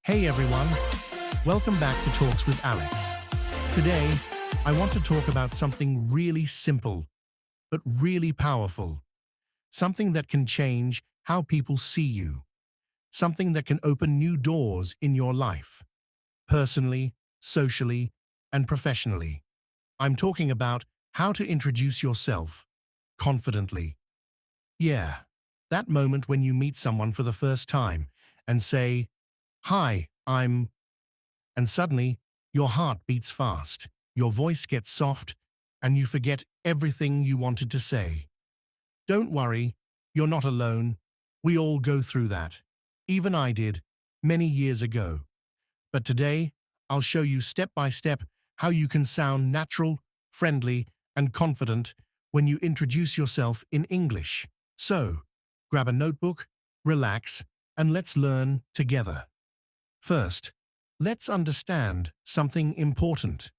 Hey everyone, welcome back to Talks with Alex. Today, I want to talk about something really simple, but really powerful. Something that can change how people see you. Something that can open new doors in your life, personally, socially, and professionally. I'm talking about how to introduce yourself confidently. Yeah, that moment when you meet someone for the first time and say, "Hi, I'm," and suddenly your heart beats fast, your voice gets soft, and you forget everything you wanted to say. Don't worry, you're not alone. We all go through that. Even I did, many years ago. But today, I'll show you step by step how you can sound natural, friendly, and confident when you introduce yourself in English. So, grab a notebook, relax, and let's learn together. First, let's understand something important.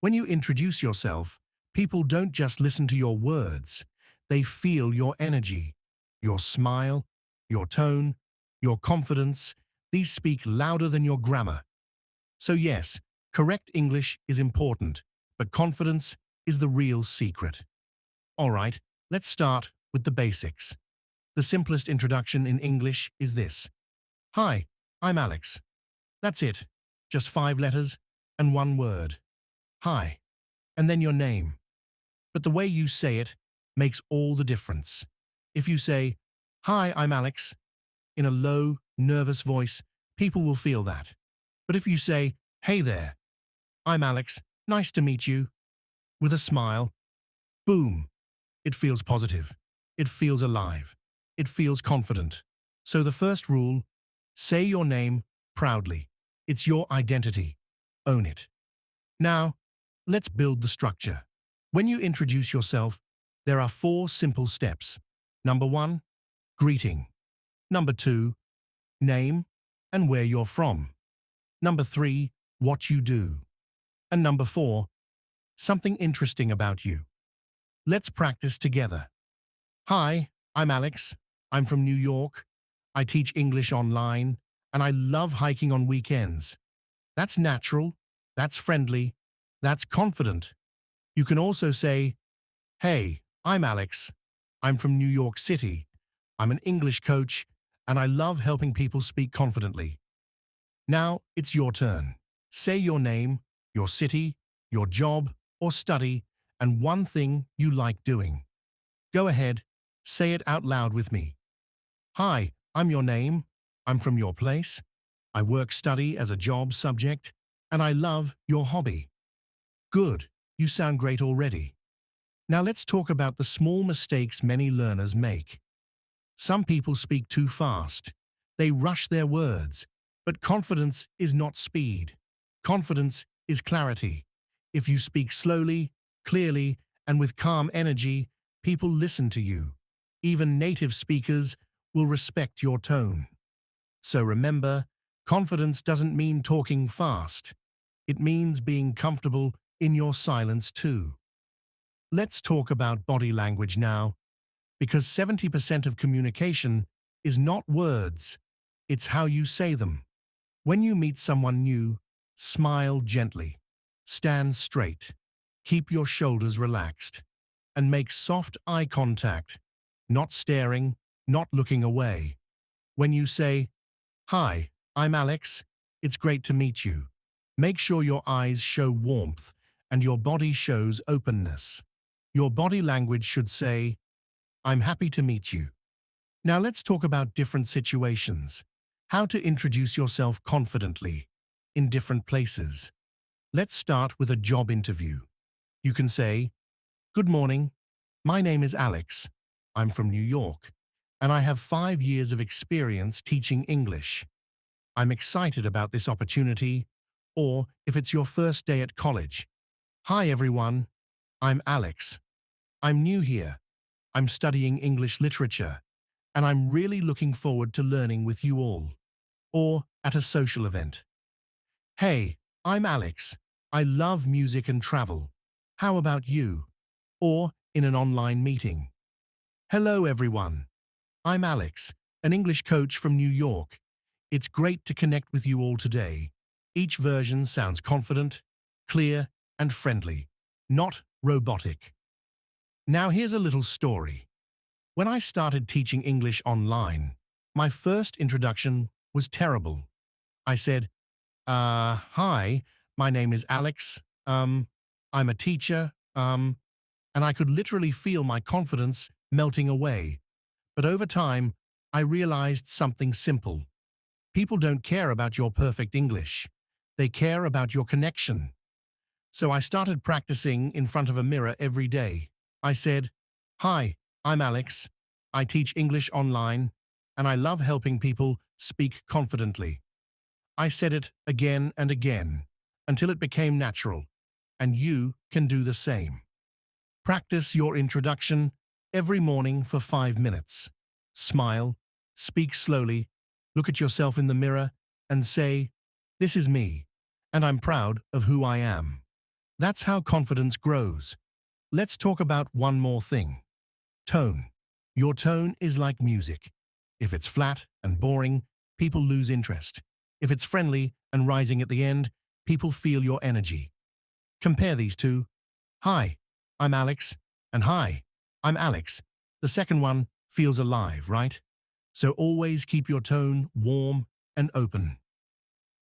When you introduce yourself, people don't just listen to your words, they feel your energy, your smile, your tone, your confidence. These speak louder than your grammar. So yes, correct English is important, but confidence is the real secret. All right, let's start with the basics. The simplest introduction in English is this. Hi, I'm Alex. That's it. Just 5 letters and one word. Hi. And then your name. But the way you say it makes all the difference. If you say, "Hi, I'm Alex," in a low, nervous voice, people will feel that. But if you say, "Hey there, I'm Alex, nice to meet you," with a smile, boom, it feels positive. It feels alive. It feels confident. So the first rule, say your name proudly. It's your identity. Own it. Now, let's build the structure. When you introduce yourself, there are 4 simple steps. Number 1, greeting. Number 2, name and where you're from. Number 3, what you do. And number 4, something interesting about you. Let's practice together. Hi, I'm Alex. I'm from New York. I teach English online, and I love hiking on weekends. That's natural, that's friendly, that's confident. You can also say, "Hey, I'm Alex. I'm from New York City. I'm an English coach, and I love helping people speak confidently." Now it's your turn. Say your name, your city, your job or study, and one thing you like doing. Go ahead, say it out loud with me. Hi, I'm your name. I'm from your place. I work study as a job subject, and I love your hobby. Good, you sound great already. Now let's talk about the small mistakes many learners make. Some people speak too fast. They rush their words. But confidence is not speed. Confidence is clarity. If you speak slowly, clearly, and with calm energy, people listen to you. Even native speakers will respect your tone. So remember, confidence doesn't mean talking fast. It means being comfortable in your silence too. Let's talk about body language now, because 70% of communication is not words, it's how you say them. When you meet someone new, smile gently, stand straight, keep your shoulders relaxed, and make soft eye contact, not staring, not looking away. When you say, "Hi, I'm Alex, it's great to meet you," make sure your eyes show warmth and your body shows openness. Your body language should say, "I'm happy to meet you." Now let's talk about different situations. How to introduce yourself confidently in different places. Let's start with a job interview. You can say, "Good morning. My name is Alex. I'm from New York, and I have 5 years of experience teaching English. I'm excited about this opportunity." Or if it's your first day at college, "Hi everyone. I'm Alex. I'm new here. I'm studying English literature, and I'm really looking forward to learning with you all." Or at a social event, "Hey, I'm Alex. I love music and travel. How about you?" Or in an online meeting, "Hello everyone. I'm Alex, an English coach from New York. It's great to connect with you all today. Each version sounds confident, clear, and friendly, not robotic. Now here's a little story. When I started teaching English online, my first introduction was terrible. I said, hi, my name is Alex, I'm a teacher, and I could literally feel my confidence melting away. But over time, I realized something simple. People don't care about your perfect English. They care about your connection. So I started practicing in front of a mirror every day. I said, hi, I'm Alex. I teach English online, and I love helping people speak confidently. I said it again and again, until it became natural, and you can do the same. Practice your introduction every morning for 5 minutes. Smile, speak slowly, look at yourself in the mirror, and say, this is me, and I'm proud of who I am. That's how confidence grows. Let's talk about one more thing. Tone. Your tone is like music. If it's flat and boring, people lose interest. If it's friendly and rising at the end, people feel your energy. Compare these two. Hi, I'm Alex, and hi, I'm Alex. The second one feels alive, right? So always keep your tone warm and open.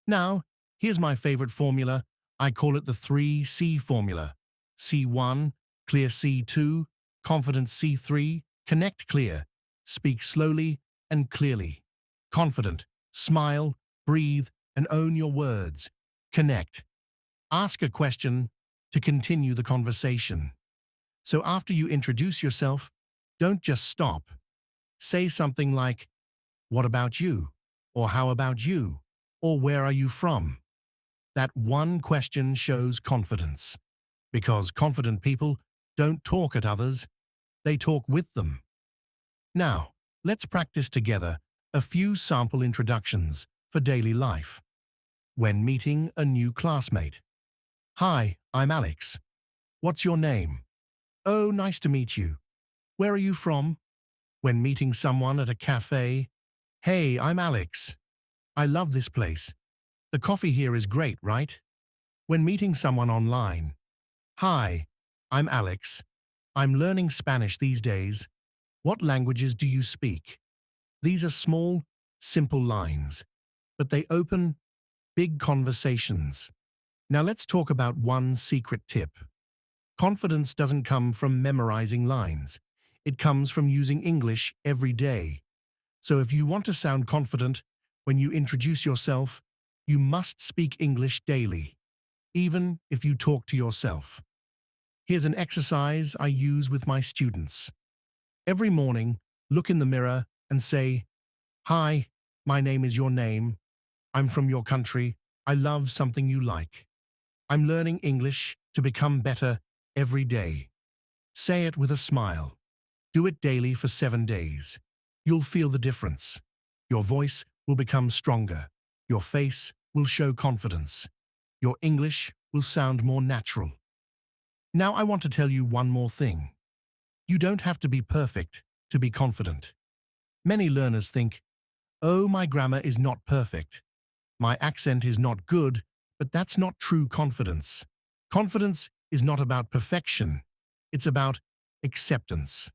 Now, here's my favorite formula. I call it the 3C formula. C1, clear C2, confident C3, connect clear, speak slowly and clearly. Confident, smile, breathe, and own your words. Connect. Ask a question to continue the conversation. So after you introduce yourself, don't just stop. Say something like, what about you? Or how about you? Or where are you from? That one question shows confidence. Because confident people don't talk at others, they talk with them. Now, let's practice together a few sample introductions for daily life. When meeting a new classmate. Hi, I'm Alex. What's your name? Oh, nice to meet you. Where are you from? When meeting someone at a cafe. Hey, I'm Alex. I love this place. The coffee here is great, right? When meeting someone online. Hi, I'm Alex. I'm learning Spanish these days. What languages do you speak? These are small, simple lines, but they open big conversations. Now let's talk about one secret tip. Confidence doesn't come from memorizing lines. It comes from using English every day. So if you want to sound confident when you introduce yourself, you must speak English daily, even if you talk to yourself. Here's an exercise I use with my students. Every morning, look in the mirror and say, hi, my name is your name. I'm from your country. I love something you like. I'm learning English to become better every day. Say it with a smile. Do it daily for 7 days. You'll feel the difference. Your voice will become stronger. Your face will show confidence. Your English will sound more natural. Now I want to tell you one more thing. You don't have to be perfect to be confident. Many learners think, oh, my grammar is not perfect. My accent is not good, but that's not true confidence. Confidence is not about perfection. It's about acceptance.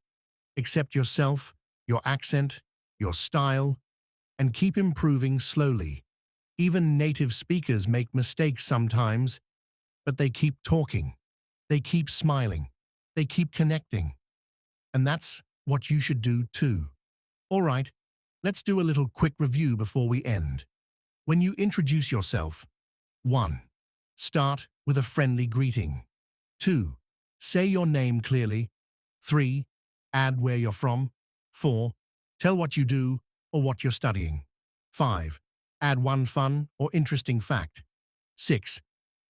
Accept yourself, your accent, your style, and keep improving slowly. Even native speakers make mistakes sometimes, but they keep talking. They keep smiling. They keep connecting. And that's what you should do too. All right, let's do a little quick review before we end. When you introduce yourself, 1. Start with a friendly greeting. 2. Say your name clearly. 3. Add where you're from. 4. Tell what you do or what you're studying. 5. Add one fun or interesting fact. 6.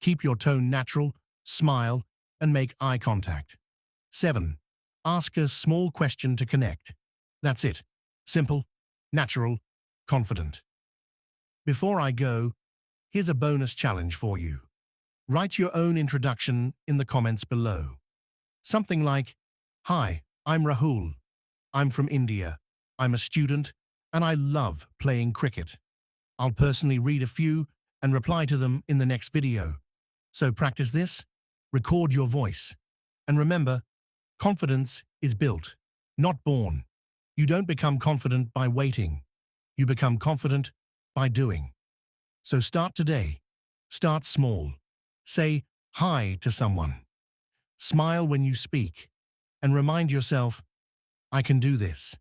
Keep your tone natural, smile, and make eye contact. 7. Ask a small question to connect. That's it. Simple, natural, confident. Before I go, here's a bonus challenge for you. Write your own introduction in the comments below. Something like, hi, I'm Rahul. I'm from India. I'm a student, and I love playing cricket. I'll personally read a few and reply to them in the next video. So practice this, record your voice, and remember, confidence is built, not born. You don't become confident by waiting. You become confident by doing. So start today. Start small. Say hi to someone. Smile when you speak. And remind yourself, I can do this.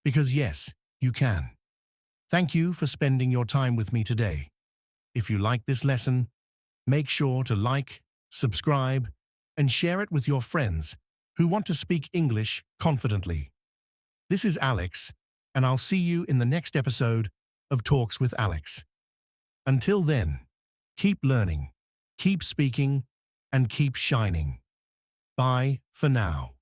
Because yes, you can. Thank you for spending your time with me today. If you like this lesson, make sure to like, subscribe, and share it with your friends who want to speak English confidently. This is Alex, and I'll see you in the next episode of Talks with Alex. Until then, keep learning, keep speaking, and keep shining. Bye for now.